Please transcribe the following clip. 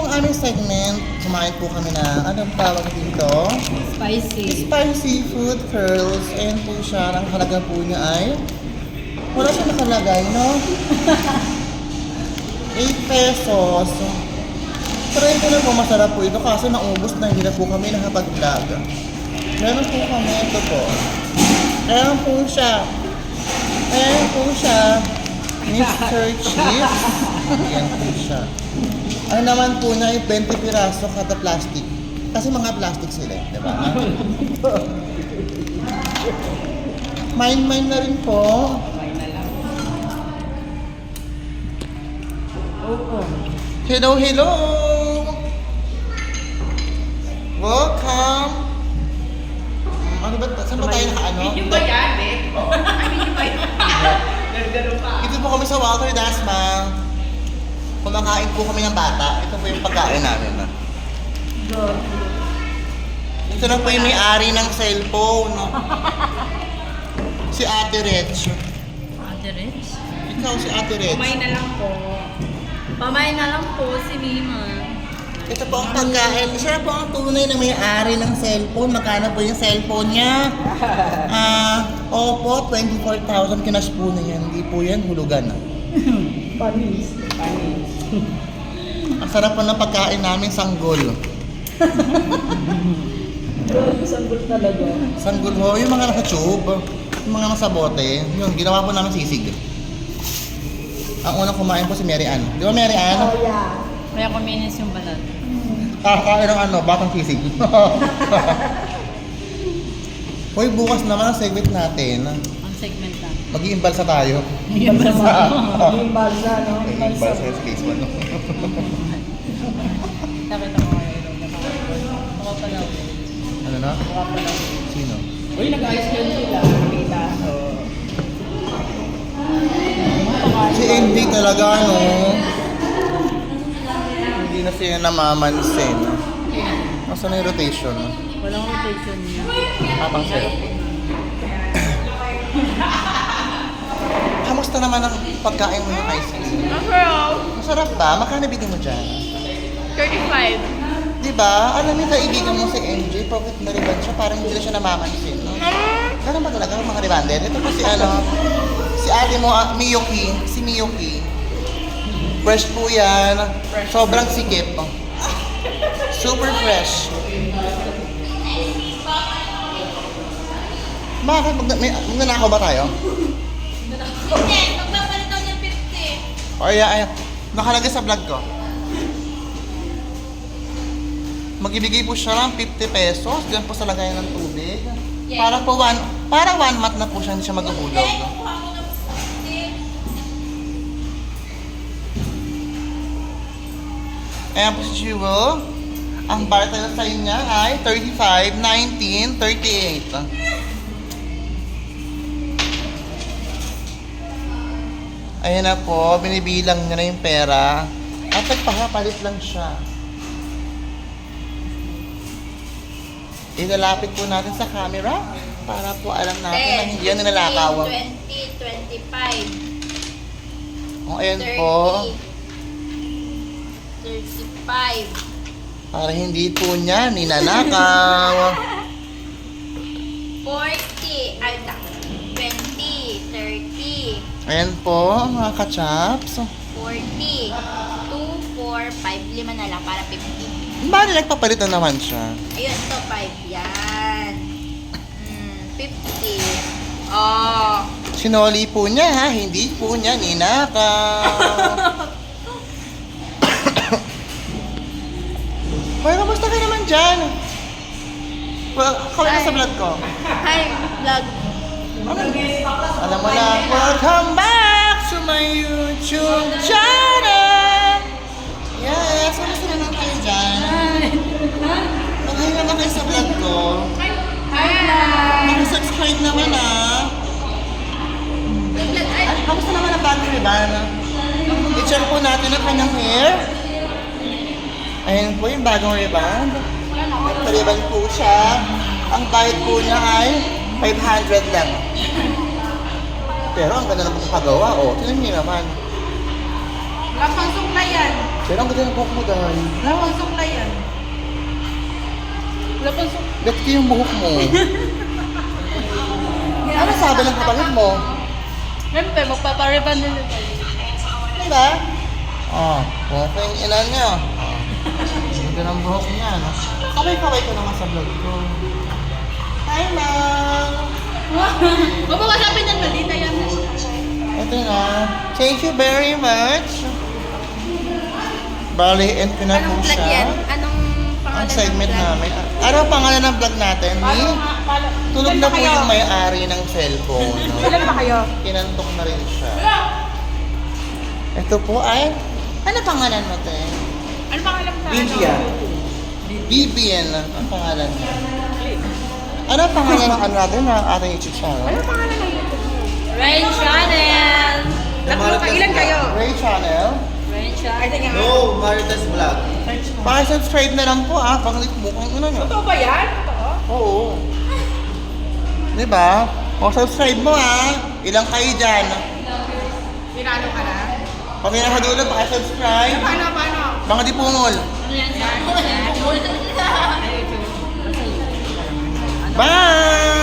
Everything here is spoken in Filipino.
ang aming segment. Kumain po kami na, anong tawag dito? Spicy. Spicy food curls. Ayan po siya. Ang halaga po niya ay, wala siya nakalagay, no? 8 pesos. Pero ito na po, masarap po ito kasi naubos na, hindi na po kami nakapag-vlog. Meron po kami, ito po. Ayan po siya. Ayan po siya. Mr. Chips. Ayan po siya. Ano naman po niya, 20 piraso kada plastic. Kasi mga plastic sila, di ba? Mine na rin po. Hello, hello! Welcome! Ano ba? Saan ba tayo naka-ano? Video ba yan, eh? Ay, video ba yan? Ganun pa. Dito po kami sa Walter Dasma. Kumakain po kami ng bata. Ito po yung pagkain namin. Ito na po yung may-ari ng cellphone. Si Ate Rich. Ate Rich? Ikaw si Ate Rich. Kumain na lang po. Pamain na lang po si Mima. Ito po ang pagkain. Siya po ang tunay na may-ari ng cellphone. Magkano po yung cellphone niya? Opo, 24,000 kinash po na yan. Hindi po yan hulugan. Panis. Ang sarap po ng pagkain namin, sanggol. Sanggol talaga. Sanggol ho, yung mga nasa tube, yung mga nasa bote, yun, ginawa po namin sisig. Ang unang kumain po si Mary Ann. Di ba Mary Ann? Oh, yeah. Kaya kuminis yung balat. Kakain ng batang sisig. Hoy, bukas naman ang segment natin. Ang segment lang. Mag-iimbalsa tayo. Imbalsa, no? Mag-iimbalsa sa case mo, no? Nakita mo kayo. Baka pala. Ano na? Baka pala. Sino? Uy, nag-ayos yun sila. Nakita. Si Andy talaga, no? Hindi na siya namamansin. Nasaan na yung rotation? Walang rotation niya. Habang sa'yo. Kamusta naman ang pagkain mo ng ice cream? Masarap ba? Magkano bigyan mo dyan? 35. Diba? Alam mo, kaibigan mo si MJ, profit na riban siya, parang hindi na siya namamansin. No? Ganun ba talaga mga ribanded? Ito po si si ate mo, Miyuki. Si Miyuki. Fresh po yan. Sobrang sikip. Super fresh. Bakit? Magnanakaw ba tayo? Hindi, magpapalit daw ng 50. O ay, nakalagay sa vlog ko. Mag-ibigay po siya ng 50 pesos. Diyan po sa lagayan ng tubig. Yes. Para one month na po siya, hindi siya maguhulog. Hindi, kuha mo ng 50. Ayan po si Jewel. Ang barter sa niya ay 35, 19, 38. Ayan na po, binibilang niya na yung pera. At nagpapalit lang siya. Ilalapit po natin sa camera para po alam natin na hindi yan nilalakaw. 20, 25, O ayan 30, po, 35, para hindi po niya ninanakaw. 40, ay, 20, 30, Ayan po, mga kachaps. 40, 2, 4, 5, 5 na lang para 50. Bali, nagpapalit na naman siya. Ayun, ito 5 yan. 50. Oh. Sinoli po niya ha, hindi po niya ninakaw. Hoy, kamusta ka naman dyan? Well, kawin na sa vlog ko. Hi, vlog. Alam mo na, welcome back to my YouTube channel! Yes, kamusta naman kayo dyan? Okay naman kayo sa vlog ko. Mag-subscribe naman ah. Ay, kamusta naman ang bagong riban? I-check po natin ang kanyang hair. Ayan po yung bagong riban. Nagpa-riban po siya. Ang bayad po niya ay 500 lang. Pero ang ganda ng pagkagawa, oh. Tingnan niyo naman. Wala pang supply yan. Pero ang ganda ng buhok mo dahil. Wala akong suklay yan. Wala pang suklay. Bet ko yung buhok mo. Ano sabi ng kapatid mo? Siyempre, magpapareban din ito. Diba? Oh, buhok ko yung ina niya. Oh. Ganda ng buhok niya, no? Kaway-kaway ko naman sa vlog ko. Hi, Mang! Huwag mo kasapin yan, malita yan. Ito na. Thank you very much. Bali, and ko na po Anong vlog yan? siya. Anong pangalan Ang segment ng vlog? namin. Ano ang pangalan ng vlog natin? Tulog na po yung may-ari ng cellphone. No? Ilan ba kayo? Kinantok na rin siya. Ito po ay... Ano pangalan mo, te? Ano pangalan sa Vivian. Vivian ang pangalan niya. Ano ang pangalan ng ano natin na ating YouTube channel? Ano pangalan ng YouTube mo? Rain Channel! Tatlo ka, ilan kayo? Ray Channel. Rain Ay, Channel. tingnan nga. No, Maritas Vlog. Search mo. Pakisubscribe na lang po panglit mo ang ano nyo. Totoo ba yan? Totoo? Oo. Diba? O subscribe mo Ilang kayo dyan? Pinano ka na? Pag nakadulo, pakisubscribe. Paano? Mga dipungol. Ano yan? Channel? Bye!